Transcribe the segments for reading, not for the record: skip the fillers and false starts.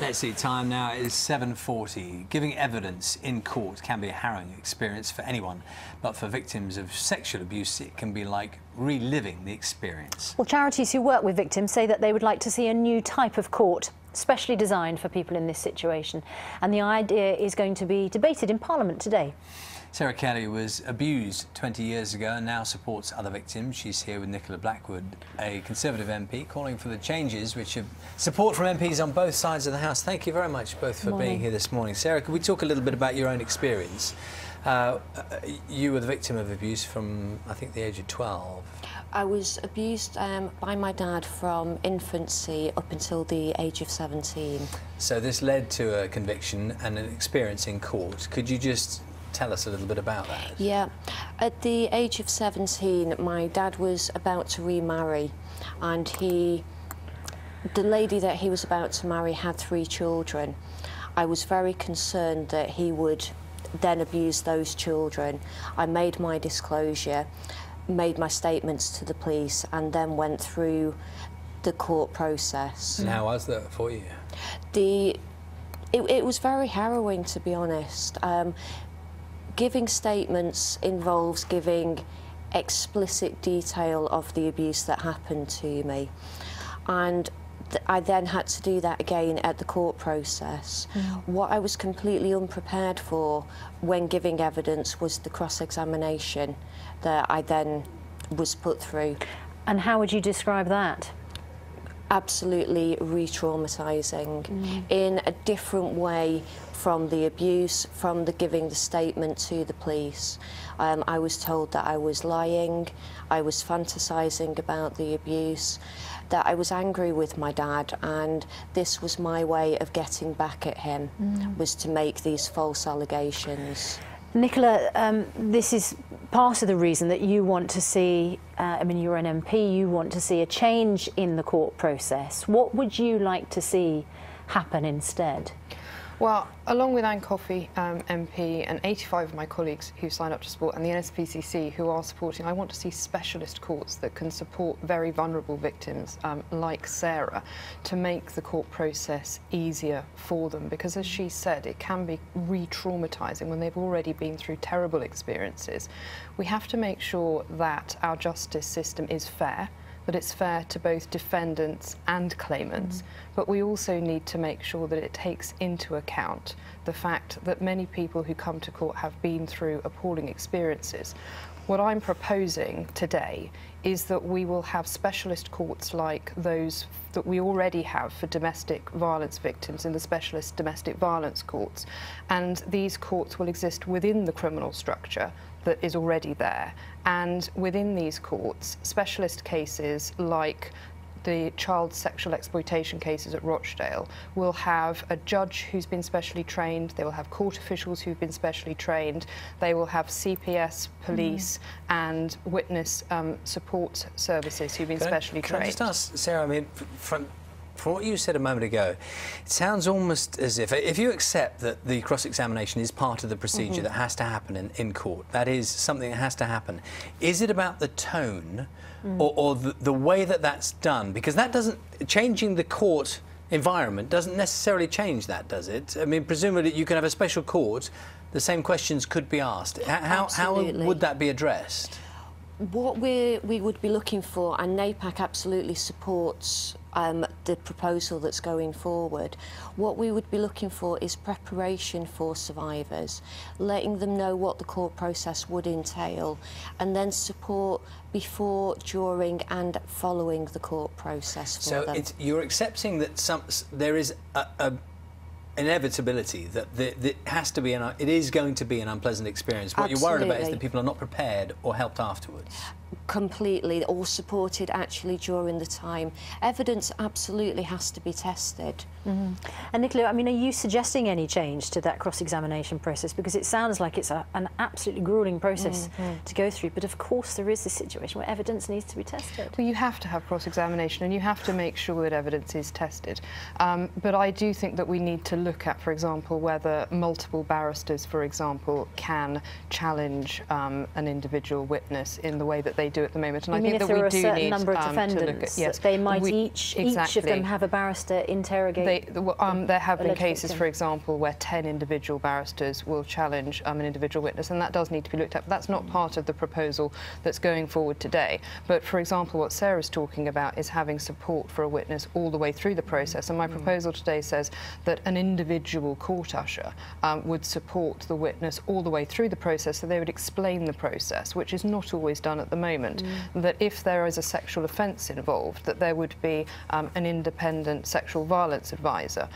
Let's see, time now is 7:40. Giving evidence in court can be a harrowing experience for anyone, but for victims of sexual abuse, it can be like reliving the experience. Well, charities who work with victims say that they would like to see a new type of court, specially designed for people in this situation. And the idea is going to be debated in Parliament today. Sarah Kelly was abused 20 years ago and now supports other victims. She's here with Nicola Blackwood, a Conservative MP, calling for the changes which have support from MPs on both sides of the House. Thank you very much both for being here this morning. Sarah, could we talk a little bit about your own experience? You were the victim of abuse from, I think, the age of 12. I was abused by my dad from infancy up until the age of 17. So this led to a conviction and an experience in court. Could you just tell us a little bit about that? Yeah. At the age of 17, my dad was about to remarry, and the lady that he was about to marry had 3 children. I was very concerned that he would then abuse those children. I made my disclosure, made my statements to the police, and then went through the court process. And how was that for you? It was very harrowing, to be honest. Giving statements involves giving explicit detail of the abuse that happened to me, and I then had to do that again at the court process. What I was completely unprepared for when giving evidence was the cross-examination that I then was put through. And how would you describe that? Absolutely re-traumatising, in a different way from the abuse, from the giving the statement to the police. I was told that I was lying, I was fantasising about the abuse, that I was angry with my dad, and this was my way of getting back at him, was to make these false allegations. Nicola, this is part of the reason that you want to see, I mean, you're an MP, you want to see a change in the court process. What would you like to see happen instead? Well, along with Anne Coffey, MP, and 85 of my colleagues who signed up to support, and the NSPCC who are supporting, I want to see specialist courts that can support very vulnerable victims like Sarah, to make the court process easier for them, because as she said, it can be re-traumatising when they've already been through terrible experiences. We have to make sure that our justice system is fair, that it's fair to both defendants and claimants, but we also need to make sure that it takes into account the fact that many people who come to court have been through appalling experiences. What I'm proposing today is that we will have specialist courts like those that we already have for domestic violence victims in the specialist domestic violence courts, and these courts will exist within the criminal structure that is already there. And within these courts, specialist cases like the child sexual exploitation cases at Rochdale will have a judge who's been specially trained, they will have court officials who've been specially trained, they will have CPS, police and witness support services who've been specially trained. Can I just ask, Sarah, I mean, from what you said a moment ago, it sounds almost as if you accept that the cross-examination is part of the procedure that has to happen in court, that is something that has to happen, is it about the tone or the way that that's done? Because that doesn't, changing the court environment doesn't necessarily change that, does it? I mean, presumably you can have a special court, the same questions could be asked. How would that be addressed? What we would be looking for, and NAPAC absolutely supports the proposal that's going forward, what we would be looking for is preparation for survivors, letting them know what the court process would entail, and then support before, during and following the court process for them. So you're accepting that there is a inevitability that it has to be it is going to be an unpleasant experience. What you're worried about is that people are not prepared or helped afterwards. Completely, or supported actually during the time. Evidence absolutely has to be tested. And Nicola, I mean, are you suggesting any change to that cross-examination process? Because it sounds like it's an absolutely gruelling process to go through, but of course there is this situation where evidence needs to be tested. Well, you have to have cross-examination and you have to make sure that evidence is tested. But I do think that we need to look at, for example, whether multiple barristers, for example, can challenge an individual witness in the way that they do at the moment. And I think if that there we are a do certain need number of defendants, to look at, yes, they might each of them have a barrister interrogate. There have been cases, victim. for example, where 10 individual barristers will challenge an individual witness, and that does need to be looked at. But that's not part of the proposal that's going forward today. But, for example, what Sarah's talking about is having support for a witness all the way through the process. And my proposal today says that an individual court usher would support the witness all the way through the process, so they would explain the process, which is not always done at the moment. That if there is a sexual offence involved, that there would be an independent sexual violence advisor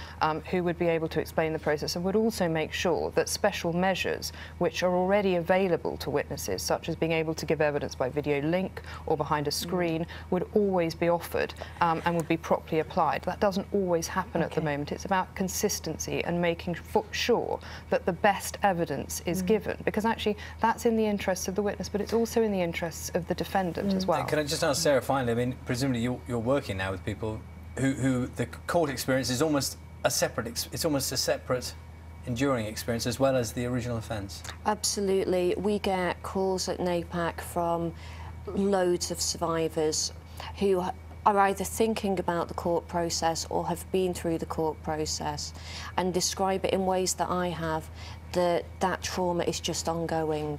who would be able to explain the process, and would also make sure that special measures which are already available to witnesses, such as being able to give evidence by video link or behind a screen, would always be offered and would be properly applied. That doesn't always happen at the moment. It's about consistency and making sure that the best evidence is given, because actually that's in the interests of the witness, but it's also in the interests of the defendant as well. Can I just ask Sarah finally, I mean, presumably you're working now with people who the court experience is almost a separate, it's almost a separate enduring experience as well as the original offence. Absolutely. We get calls at NAPAC from loads of survivors who are either thinking about the court process or have been through the court process and describe it in ways that I have, that trauma is just ongoing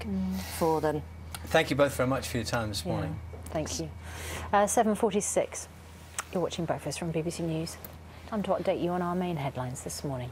for them. Thank you both very much for your time this morning. Thank you. 7:46. You're watching Breakfast from BBC News. Time to update you on our main headlines this morning.